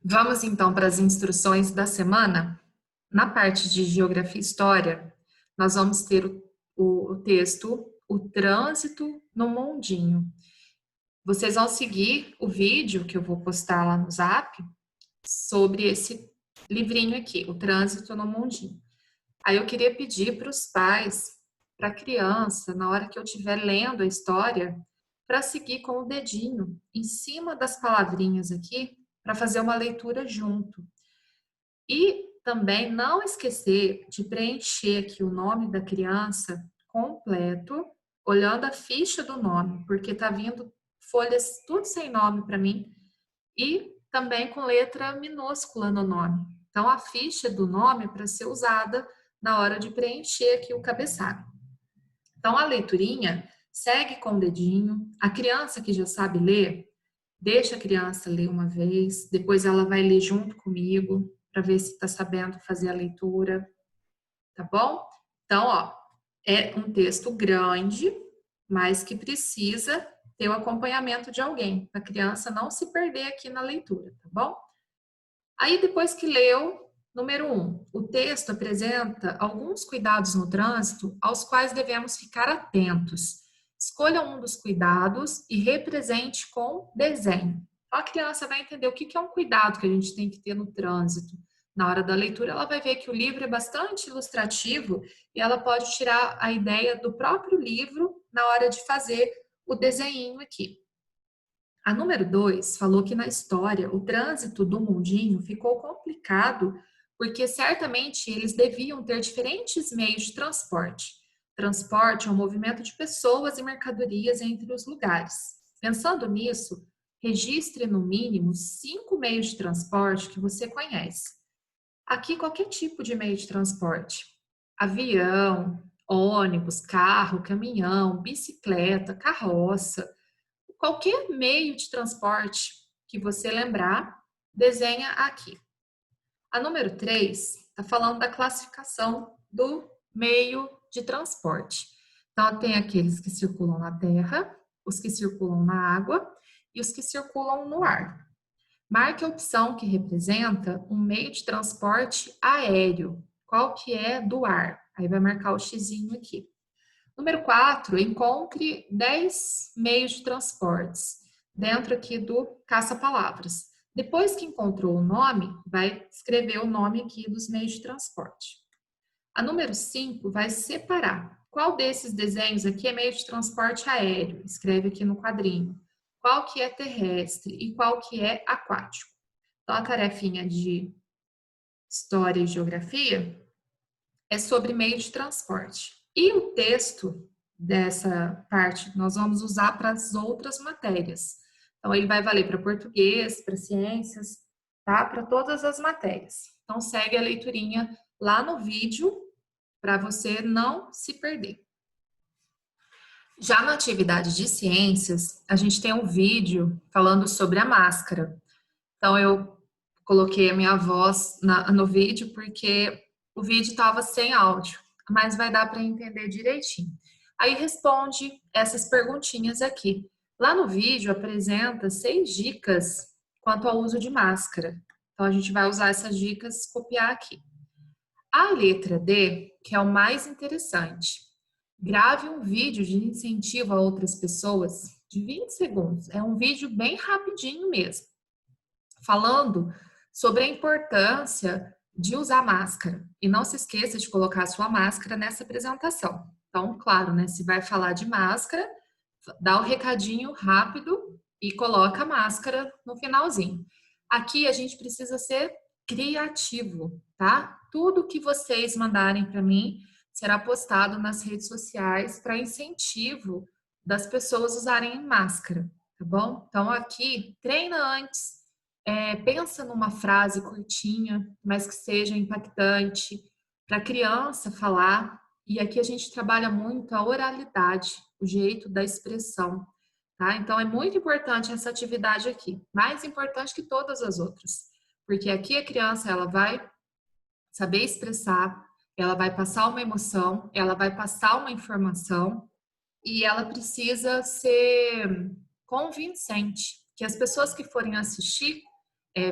Vamos então para as instruções da semana. Na parte de Geografia e História, nós vamos ter o texto O Trânsito no Mundinho. Vocês vão seguir o vídeo que eu vou postar lá no Zap sobre esse livrinho aqui, O Trânsito no Mundinho. Aí eu queria pedir para os pais, para a criança, na hora que eu estiver lendo a história, para seguir com o dedinho em cima das palavrinhas aqui, para fazer uma leitura junto. E também não esquecer de preencher aqui o nome da criança completo, olhando a ficha do nome, porque tá vindo folhas tudo sem nome para mim, e também com letra minúscula no nome. Então, a ficha do nome é para ser usada na hora de preencher aqui o cabeçalho. Então, a leiturinha segue com o dedinho. A criança que já sabe ler, deixa a criança ler uma vez, depois ela vai ler junto comigo, para ver se está sabendo fazer a leitura, tá bom? Então, ó, é um texto grande, mas que precisa ter o acompanhamento de alguém, para a criança não se perder aqui na leitura, tá bom? Aí, depois que leu, número 1, o texto apresenta alguns cuidados no trânsito aos quais devemos ficar atentos. Escolha um dos cuidados e represente com desenho. Então, a criança vai entender o que é um cuidado que a gente tem que ter no trânsito. Na hora da leitura, ela vai ver que o livro é bastante ilustrativo e ela pode tirar a ideia do próprio livro na hora de fazer o desenho aqui. A número 2 falou que na história o trânsito do mundinho ficou complicado porque certamente eles deviam ter diferentes meios de transporte. Transporte é um movimento de pessoas e mercadorias entre os lugares. Pensando nisso, registre no mínimo 5 meios de transporte que você conhece. Aqui, qualquer tipo de meio de transporte: avião, ônibus, carro, caminhão, bicicleta, carroça. Qualquer meio de transporte que você lembrar, desenha aqui. A número 3 está falando da classificação do meio de transporte. Então, tem aqueles que circulam na terra, os que circulam na água e os que circulam no ar. Marque a opção que representa um meio de transporte aéreo. Qual que é do ar? Aí vai marcar o xizinho aqui. Número 4, encontre 10 meios de transportes dentro aqui do caça-palavras. Depois que encontrou o nome, vai escrever o nome aqui dos meios de transporte. A número 5 vai separar. Qual desses desenhos aqui é meio de transporte aéreo? Escreve aqui no quadrinho. Qual que é terrestre e qual que é aquático? Então, a tarefinha de História e Geografia é sobre meio de transporte. E o texto dessa parte nós vamos usar para as outras matérias. Então, ele vai valer para português, para ciências, tá? Para todas as matérias. Então, segue a leiturinha lá no vídeo para você não se perder. Já na atividade de ciências, a gente tem um vídeo falando sobre a máscara. Então, eu coloquei a minha voz no vídeo porque o vídeo estava sem áudio, mas vai dar para entender direitinho. Aí responde essas perguntinhas aqui. Lá no vídeo apresenta 6 dicas quanto ao uso de máscara. Então, a gente vai usar essas dicas e copiar aqui. A letra D, que é o mais interessante. Grave um vídeo de incentivo a outras pessoas de 20 segundos. É um vídeo bem rapidinho mesmo, falando sobre a importância de usar máscara. E não se esqueça de colocar a sua máscara nessa apresentação. Então, claro, né? Se vai falar de máscara, dá o recadinho rápido e coloca a máscara no finalzinho. Aqui a gente precisa ser criativo, tá? Tudo que vocês mandarem para mim será postado nas redes sociais para incentivo das pessoas usarem máscara, tá bom? Então aqui treina antes, pensa numa frase curtinha, mas que seja impactante para a criança falar. E aqui a gente trabalha muito a oralidade, o jeito da expressão, tá? Então é muito importante essa atividade aqui, mais importante que todas as outras, porque aqui a criança ela vai saber expressar, ela vai passar uma emoção, ela vai passar uma informação e ela precisa ser convincente, que as pessoas que forem assistir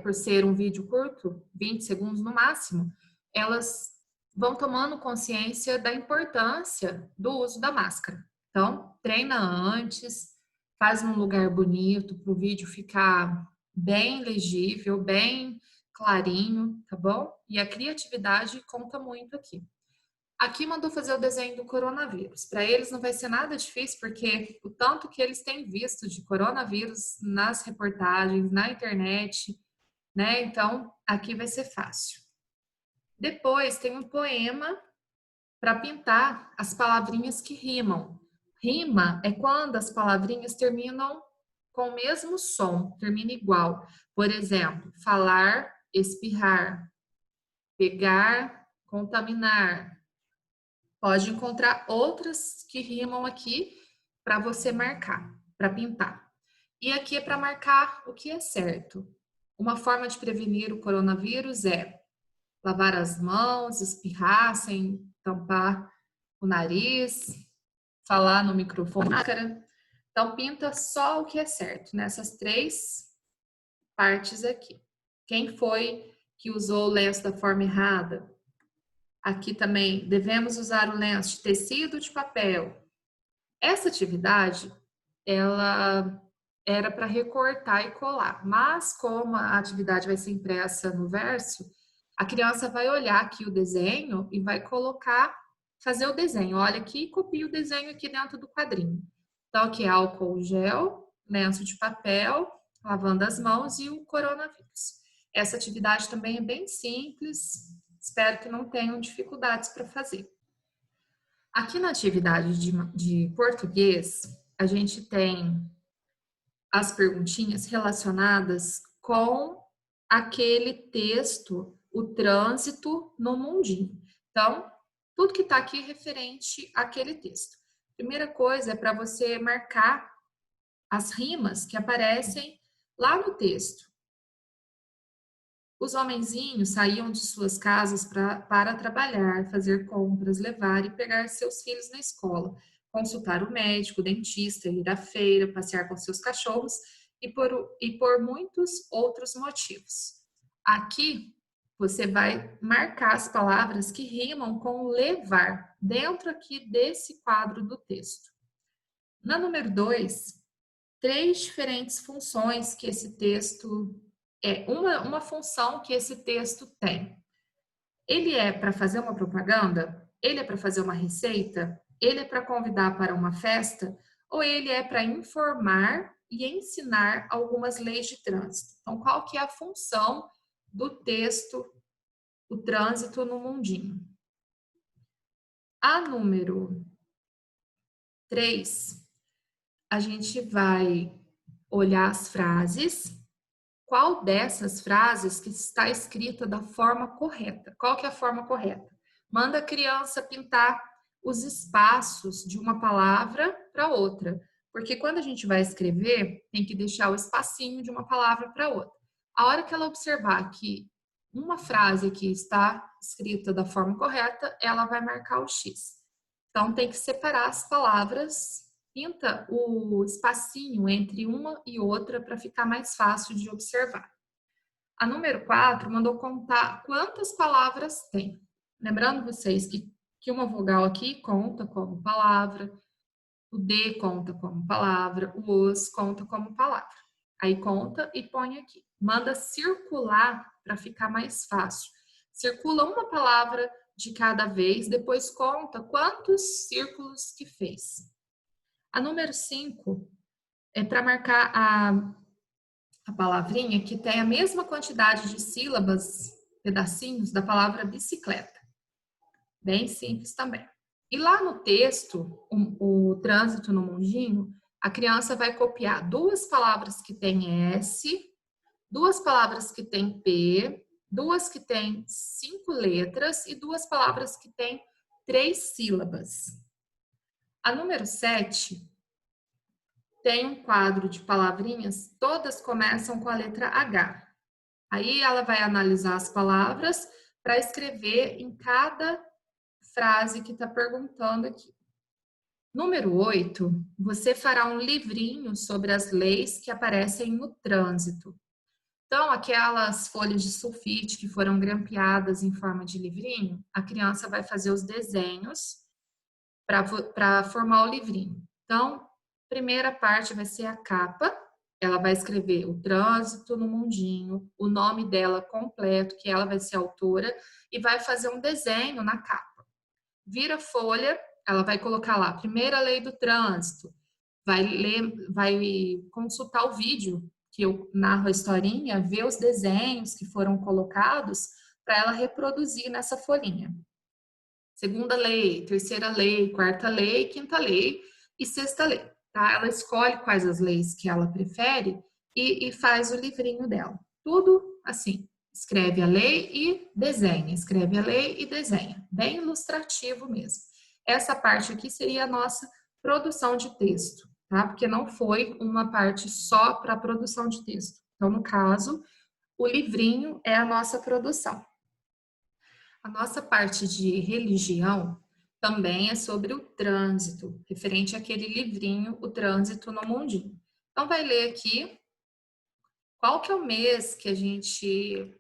por ser um vídeo curto, 20 segundos no máximo, elas vão tomando consciência da importância do uso da máscara. Então, treina antes, faz num lugar bonito para o vídeo ficar bem legível, bem clarinho, tá bom? E a criatividade conta muito aqui. Aqui mandou fazer o desenho do coronavírus. Para eles não vai ser nada difícil, porque o tanto que eles têm visto de coronavírus nas reportagens, na internet, né? Então, aqui vai ser fácil. Depois tem um poema para pintar as palavrinhas que rimam. Rima é quando as palavrinhas terminam com o mesmo som, termina igual. Por exemplo, falar, espirrar, pegar, contaminar. Pode encontrar outras que rimam aqui para você marcar, para pintar. E aqui é para marcar o que é certo. Uma forma de prevenir o coronavírus é lavar as mãos, espirrar sem tampar o nariz, falar no microfone, máscara. Então, pinta só o que é certo nessas 3 partes aqui. Quem foi que usou o lenço da forma errada? Aqui também, devemos usar o lenço de tecido ou de papel? Essa atividade, ela era para recortar e colar, mas como a atividade vai ser impressa no verso, a criança vai olhar aqui o desenho e vai colocar, fazer o desenho. Olha aqui e copia o desenho aqui dentro do quadrinho. Então, aqui é álcool gel, lenço de papel, lavando as mãos e o coronavírus. Essa atividade também é bem simples, espero que não tenham dificuldades para fazer. Aqui na atividade de português, a gente tem as perguntinhas relacionadas com aquele texto, o trânsito no mundinho. Então, tudo que está aqui é referente àquele texto. Primeira coisa é para você marcar as rimas que aparecem lá no texto. Os homenzinhos saíam de suas casas para trabalhar, fazer compras, levar e pegar seus filhos na escola, consultar o médico, o dentista, ir à feira, passear com seus cachorros e por muitos outros motivos. Aqui você vai marcar as palavras que rimam com levar, dentro aqui desse quadro do texto. Na número 2, 3 diferentes funções que esse texto uma função que esse texto tem. Ele é para fazer uma propaganda? Ele é para fazer uma receita? Ele é para convidar para uma festa? Ou ele é para informar e ensinar algumas leis de trânsito? Então, qual que é a função do texto, o trânsito no mundinho? A número 3, a gente vai olhar as frases. Qual dessas frases que está escrita da forma correta? Qual que é a forma correta? Manda a criança pintar os espaços de uma palavra para outra, porque quando a gente vai escrever, tem que deixar o espacinho de uma palavra para outra. A hora que ela observar que uma frase aqui está escrita da forma correta, ela vai marcar o X. Então, tem que separar as palavras, pinta o espacinho entre uma e outra para ficar mais fácil de observar. A número 4 mandou contar quantas palavras tem. Lembrando vocês que uma vogal aqui conta como palavra, o D conta como palavra, o os conta como palavra. Aí conta e põe aqui. Manda circular para ficar mais fácil. Circula uma palavra de cada vez, depois conta quantos círculos que fez. A número 5 é para marcar a palavrinha que tem a mesma quantidade de sílabas, pedacinhos da palavra bicicleta. Bem simples também. E lá no texto, o trânsito no mundinho, a criança vai copiar 2 palavras que têm S, 2 palavras que têm P, 2 que têm 5 letras e 2 palavras que têm 3 sílabas. A número 7 tem um quadro de palavrinhas, todas começam com a letra H. Aí ela vai analisar as palavras para escrever em cada frase que está perguntando aqui. Número 8, você fará um livrinho sobre as leis que aparecem no trânsito. Então, aquelas folhas de sulfite que foram grampeadas em forma de livrinho, a criança vai fazer os desenhos para formar o livrinho. Então, primeira parte vai ser a capa. Ela vai escrever o trânsito no mundinho, o nome dela completo, que ela vai ser autora, e vai fazer um desenho na capa. Vira folha, ela vai colocar lá, primeira lei do trânsito, vai ler, vai consultar o vídeo que eu narro a historinha, ver os desenhos que foram colocados para ela reproduzir nessa folhinha. Segunda lei, terceira lei, quarta lei, quinta lei e sexta lei. Tá? Ela escolhe quais as leis que ela prefere e faz o livrinho dela. Tudo assim. Escreve a lei e desenha. Escreve a lei e desenha. Bem ilustrativo mesmo. Essa parte aqui seria a nossa produção de texto, tá? Porque não foi uma parte só para produção de texto. Então, no caso, o livrinho é a nossa produção. A nossa parte de religião também é sobre o trânsito, referente àquele livrinho, O Trânsito no Mundinho. Então, vai ler aqui qual que é o mês que a gente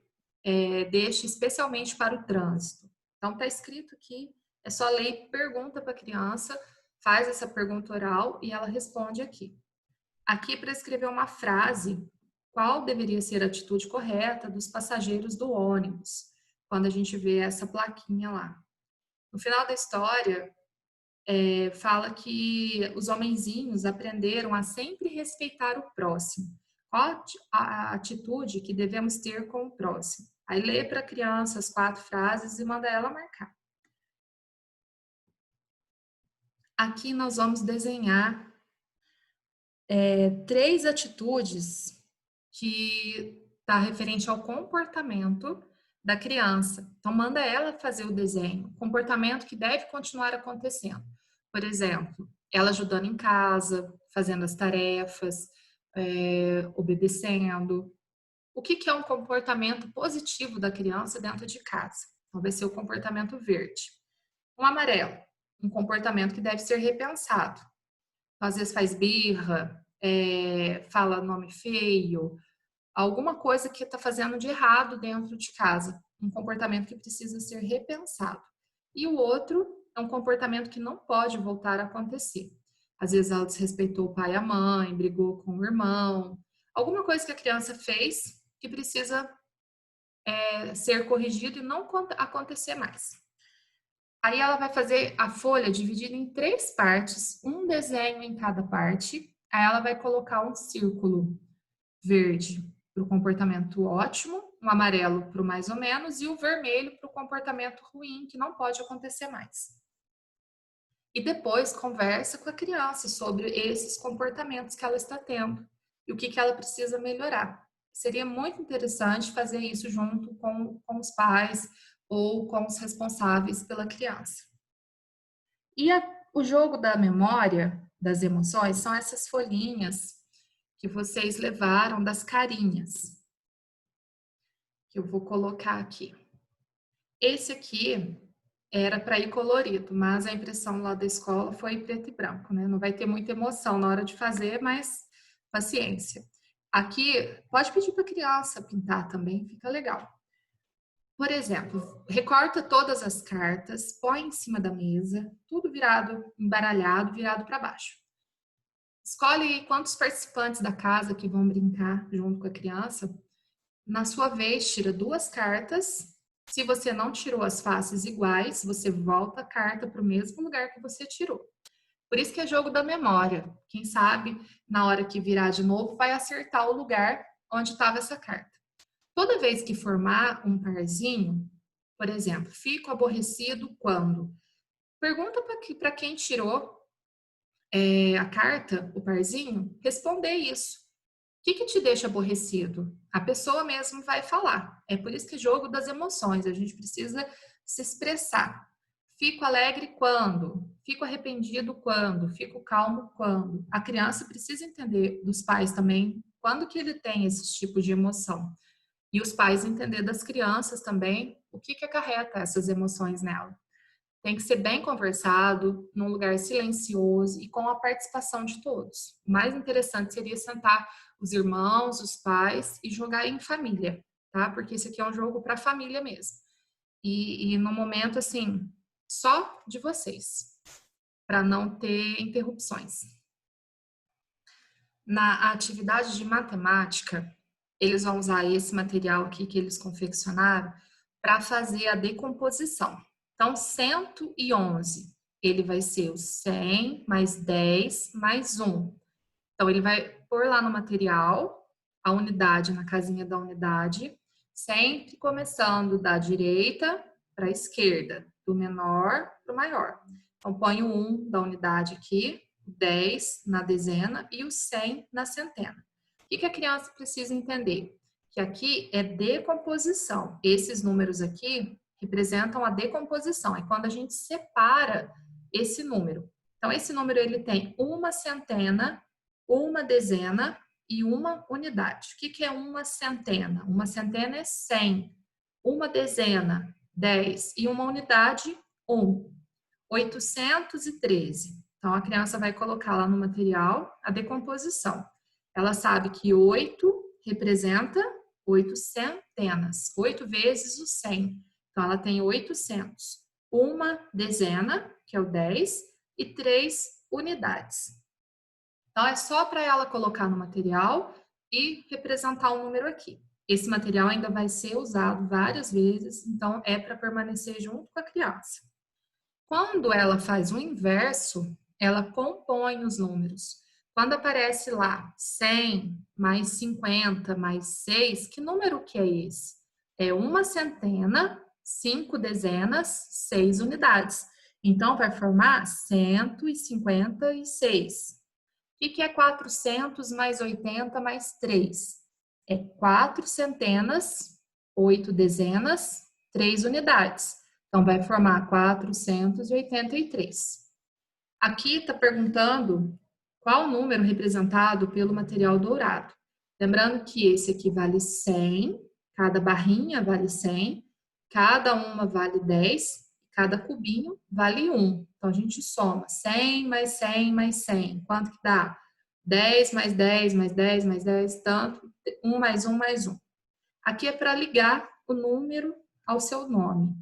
deixa especialmente para o trânsito. Então, está escrito aqui, é só ler e pergunta para a criança, faz essa pergunta oral e ela responde aqui. Aqui, para escrever uma frase, qual deveria ser a atitude correta dos passageiros do ônibus, quando a gente vê essa plaquinha lá. No final da história, fala que os homenzinhos aprenderam a sempre respeitar o próximo. Qual a atitude que devemos ter com o próximo? Aí lê para a criança as 4 frases e manda ela marcar. Aqui nós vamos desenhar 3 atitudes que está referente ao comportamento da criança. Então, manda ela fazer o desenho, comportamento que deve continuar acontecendo. Por exemplo, ela ajudando em casa, fazendo as tarefas, obedecendo. O que é um comportamento positivo da criança dentro de casa? Então, vai ser o comportamento verde. Um amarelo, um comportamento que deve ser repensado. Às vezes faz birra, fala nome feio, alguma coisa que está fazendo de errado dentro de casa, um comportamento que precisa ser repensado. E o outro é um comportamento que não pode voltar a acontecer. Às vezes ela desrespeitou o pai e a mãe, brigou com o irmão, alguma coisa que a criança fez que precisa ser corrigido e não acontecer mais. Aí ela vai fazer a folha dividida em 3 partes, um desenho em cada parte. Aí ela vai colocar um círculo verde para o comportamento ótimo, um amarelo para o mais ou menos e o vermelho para o comportamento ruim, que não pode acontecer mais. E depois conversa com a criança sobre esses comportamentos que ela está tendo e o que ela precisa melhorar. Seria muito interessante fazer isso junto com os pais ou com os responsáveis pela criança. E o jogo da memória, das emoções, são essas folhinhas que vocês levaram das carinhas, que eu vou colocar aqui. Esse aqui era para ir colorido, mas a impressão lá da escola foi preto e branco, né? Não vai ter muita emoção na hora de fazer, mas paciência. Aqui, pode pedir para a criança pintar também, fica legal. Por exemplo, recorta todas as cartas, põe em cima da mesa, tudo virado, embaralhado, virado para baixo. Escolhe quantos participantes da casa que vão brincar junto com a criança. Na sua vez, tira 2 cartas. Se você não tirou as faces iguais, você volta a carta para o mesmo lugar que você tirou. Por isso que é jogo da memória. Quem sabe, na hora que virar de novo, vai acertar o lugar onde estava essa carta. Toda vez que formar um parzinho, por exemplo, fico aborrecido quando? Pergunta para quem tirou a carta, o parzinho, responder isso. O que te deixa aborrecido? A pessoa mesmo vai falar. É por isso que é jogo das emoções, a gente precisa se expressar. Fico alegre quando? Fico arrependido quando? Fico calmo quando? A criança precisa entender dos pais também quando que ele tem esse tipo de emoção. E os pais entender das crianças também o que acarreta essas emoções nela. Tem que ser bem conversado, num lugar silencioso e com a participação de todos. O mais interessante seria sentar os irmãos, os pais e jogar em família, tá? Porque esse aqui é um jogo para família mesmo. E no momento, assim, só de vocês, para não ter interrupções. Na atividade de matemática, eles vão usar esse material aqui que eles confeccionaram para fazer a decomposição. Então, 111, ele vai ser o 100 mais 10 mais 1. Então, ele vai pôr lá no material a unidade na casinha da unidade, sempre começando da direita para a esquerda, do menor para o maior. Então, põe o 1 da unidade aqui, o 10 na dezena e o 100 na centena. O que a criança precisa entender? Que aqui é decomposição. Esses números aqui representam a decomposição. É quando a gente separa esse número. Então, esse número ele tem uma centena, uma dezena e uma unidade. O que é uma centena? Uma centena é 100. Uma dezena, 10. E uma unidade, 1. 813. Então, a criança vai colocar lá no material a decomposição. Ela sabe que 8 representa 8 centenas. 8 vezes o 100. Então, ela tem 800. Uma dezena, que é o 10, e 3 unidades. Então, é só para ela colocar no material e representar o número aqui. Esse material ainda vai ser usado várias vezes, então é para permanecer junto com a criança. Quando ela faz o inverso, ela compõe os números. Quando aparece lá 100 mais 50 mais 6, que número que é esse? É uma centena, 5 dezenas, 6 unidades. Então, vai formar 156. O que é 400 mais 80 mais 3? É 4 centenas, 8 dezenas, 3 unidades. Então, vai formar 483. Aqui está perguntando qual o número representado pelo material dourado. Lembrando que esse aqui vale 100, cada barrinha vale 100, cada uma vale 10, cada cubinho vale 1. Então, a gente soma 100 mais 100 mais 100. Quanto que dá? 10 mais 10 mais 10 mais 10, tanto, 1 mais 1 mais 1. Aqui é para ligar o número ao seu nome.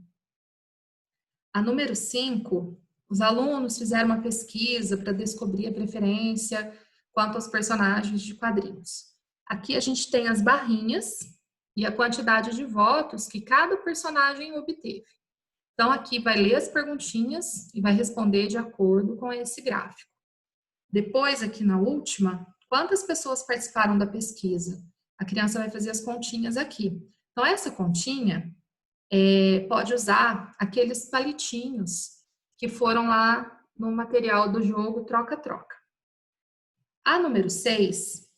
A número 5, os alunos fizeram uma pesquisa para descobrir a preferência quanto aos personagens de quadrinhos. Aqui a gente tem as barrinhas e a quantidade de votos que cada personagem obteve. Então, aqui vai ler as perguntinhas e vai responder de acordo com esse gráfico. Depois, aqui na última, quantas pessoas participaram da pesquisa? A criança vai fazer as continhas aqui. Então, essa continha pode usar aqueles palitinhos que foram lá no material do jogo Troca-Troca. A número 6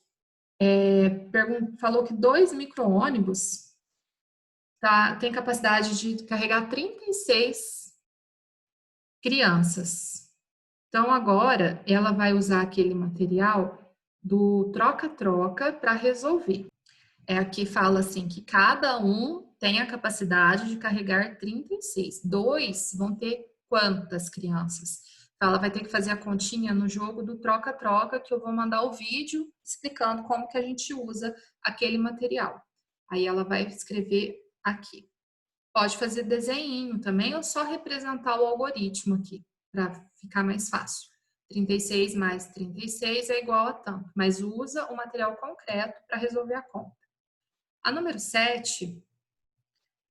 falou que 2 micro-ônibus tem capacidade de carregar 36 crianças. Então, agora, ela vai usar aquele material do troca-troca para resolver. Aqui fala assim que cada um tem a capacidade de carregar 36. 2 vão ter quantas crianças? Então, ela vai ter que fazer a continha no jogo do troca-troca, que eu vou mandar o vídeo explicando como que a gente usa aquele material. Aí ela vai escrever aqui. Pode fazer desenho também ou só representar o algoritmo aqui, para ficar mais fácil. 36 mais 36 é igual a tanto, mas usa o material concreto para resolver a conta. A número 7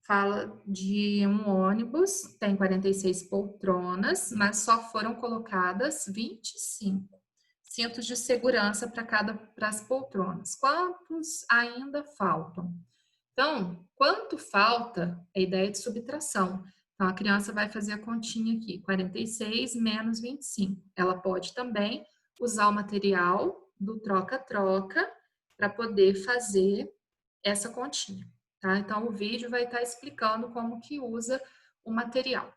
fala de um ônibus, tem 46 poltronas, mas só foram colocadas 25 cintos de segurança para as poltronas. Quantos ainda faltam? Então, quanto falta é a ideia de subtração. Então, a criança vai fazer a continha aqui, 46 menos 25. Ela pode também usar o material do troca-troca para poder fazer essa continha, tá? Então, o vídeo vai estar explicando como que usa o material.